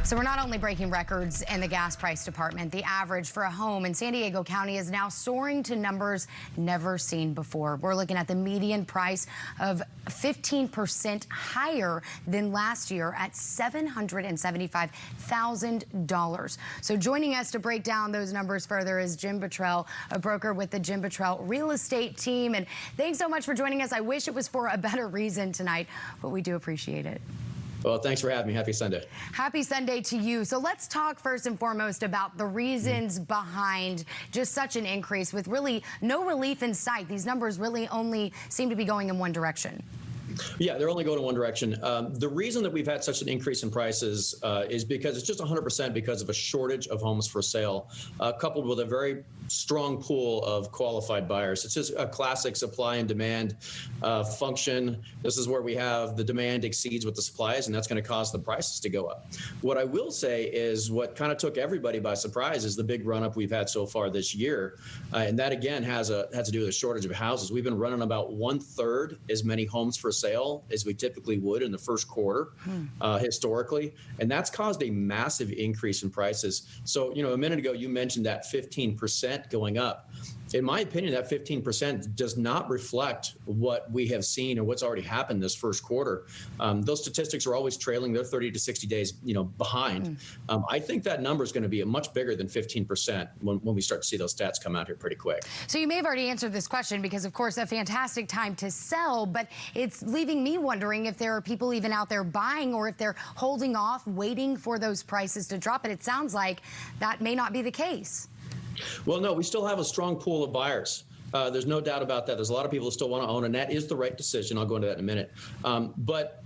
So we're not only breaking records in the gas price department, the average for a home in San Diego County is now soaring to numbers never seen before. We're looking at the median price of 15% higher than last year at $775,000. So joining us to break down those numbers further is Jim Bottrell, a broker with the Jim Bottrell real estate team. And thanks so much for joining us. I wish it was for a better reason tonight, but we do appreciate it. Well, thanks for having me. Happy Sunday. Happy Sunday to you. So let's talk first and foremost about the reasons behind just such an increase with really no relief in sight. These numbers really only seem to be going in one direction. Yeah, they're only going in one direction. The reason that we've had such an increase in prices is because it's just 100% because of a shortage of homes for sale, coupled with a very strong pool of qualified buyers. It's just a classic supply and demand function. This is where we have the demand exceeds what the supply is, and that's going to cause the prices to go up. What I will say is what kind of took everybody by surprise is the big run up we've had so far this year. And that, again, has to do with a shortage of houses. We've been running about 1/3 as many homes for sale as we typically would in the first quarter historically, and that's caused a massive increase in prices. So, a minute ago you mentioned that 15% going up. In my opinion, that 15% does not reflect what we have seen or what's already happened this first quarter. Those statistics are always trailing. They're 30 to 60 days, behind. I think that number is going to be much bigger than 15% when we start to see those stats come out here pretty quick. So you may have already answered this question because, of course, a fantastic time to sell, but it's leaving me wondering if there are people even out there buying or if they're holding off, waiting for those prices to drop. And it sounds like that may not be the case. Well, no, we still have a strong pool of buyers. There's no doubt about that. There's a lot of people who still want to own, and that is the right decision. I'll go into that in a minute. But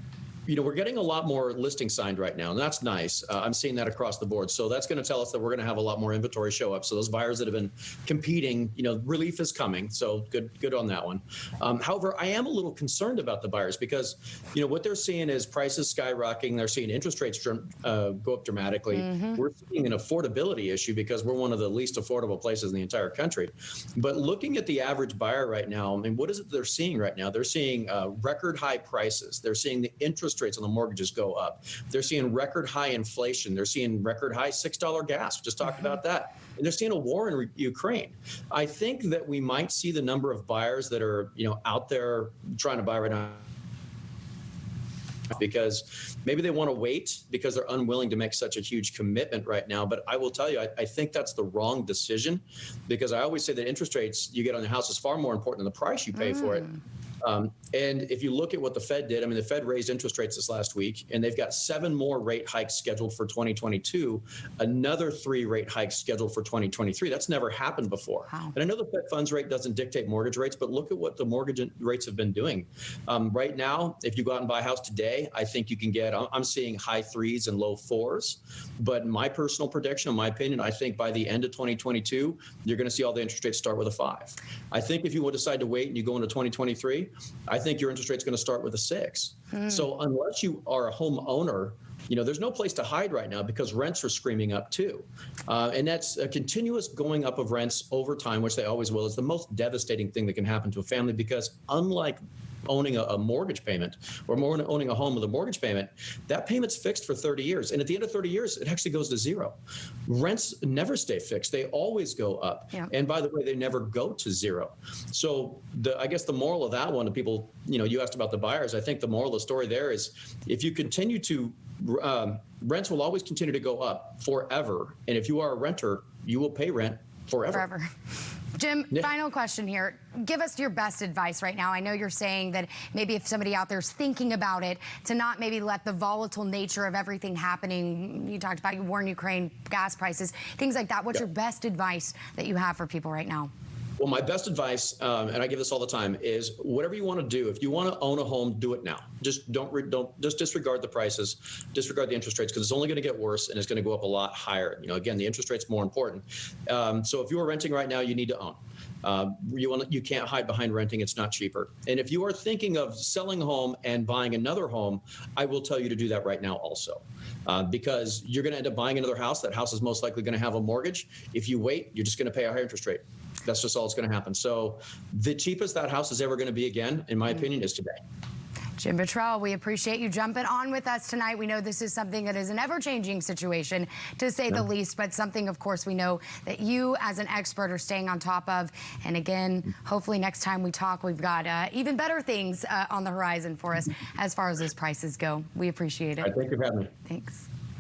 we're getting a lot more listings signed right now, and that's nice. I'm seeing that across the board. So that's going to tell us that we're going to have a lot more inventory show up. So those buyers that have been competing, relief is coming. So good on that one. However, I am a little concerned about the buyers because, what they're seeing is prices skyrocketing. They're seeing interest rates go up dramatically. We're seeing an affordability issue because we're one of the least affordable places in the entire country. But looking at the average buyer right now, what is it they're seeing right now? They're seeing record high prices. They're seeing the interest rates on the mortgages go up. They're seeing record high inflation. They're seeing record high $6 gas. We just talked about that. And they're seeing a war in Ukraine. I think that we might see the number of buyers that are, out there trying to buy right now because maybe they want to wait because they're unwilling to make such a huge commitment right now. But I will tell you, I think that's the wrong decision because I always say that interest rates you get on your house is far more important than the price you pay for it. And if you look at what the Fed did, the Fed raised interest rates this last week, and they've got 7 more rate hikes scheduled for 2022, another 3 rate hikes scheduled for 2023. That's never happened before. Wow. And I know the Fed funds rate doesn't dictate mortgage rates, but look at what the mortgage rates have been doing. Right now, if you go out and buy a house today, I think you can get, I'm seeing high 3s and low 4s. But my personal prediction, in my opinion, I think by the end of 2022, you're going to see all the interest rates start with a 5. I think if you would decide to wait and you go into 2023, I think your interest rate's going to start with a 6. So unless you are a homeowner, there's no place to hide right now because rents are screaming up too. And that's a continuous going up of rents over time, which they always will, is the most devastating thing that can happen to a family because unlike owning a mortgage payment or owning a home with a mortgage payment, that payment's fixed for 30 years. And at the end of 30 years, it actually goes to 0. Rents never stay fixed. They always go up. Yeah. And by the way, they never go to 0. So I guess the moral of that one, to people, you asked about the buyers. I think the moral of the story there is if you continue to rents will always continue to go up forever. And if you are a renter, you will pay rent forever. Jim, final question here. Give us your best advice right now. I know you're saying that maybe if somebody out there is thinking about it, to not maybe let the volatile nature of everything happening, you talked about war in Ukraine, gas prices, things like that. What's your best advice that you have for people right now? Well, my best advice, and I give this all the time, is whatever you want to do. If you want to own a home, do it now. Just don't just disregard the prices, disregard the interest rates, because it's only going to get worse and it's going to go up a lot higher. Again, the interest rate's more important. So if you are renting right now, you need to own. You can't hide behind renting. It's not cheaper. And if you are thinking of selling a home and buying another home, I will tell you to do that right now also. Because you're going to end up buying another house. That house is most likely going to have a mortgage. If you wait, you're just going to pay a higher interest rate. That's just all that's going to happen. So the cheapest that house is ever going to be, again, in my opinion, is today. Jim Bottrell, we appreciate you jumping on with us tonight. We know this is something that is an ever-changing situation, to say the least, but something, of course, we know that you as an expert are staying on top of. And again, hopefully next time we talk, we've got even better things on the horizon for us as far as those prices go. We appreciate it. Thank you for having me. Thanks.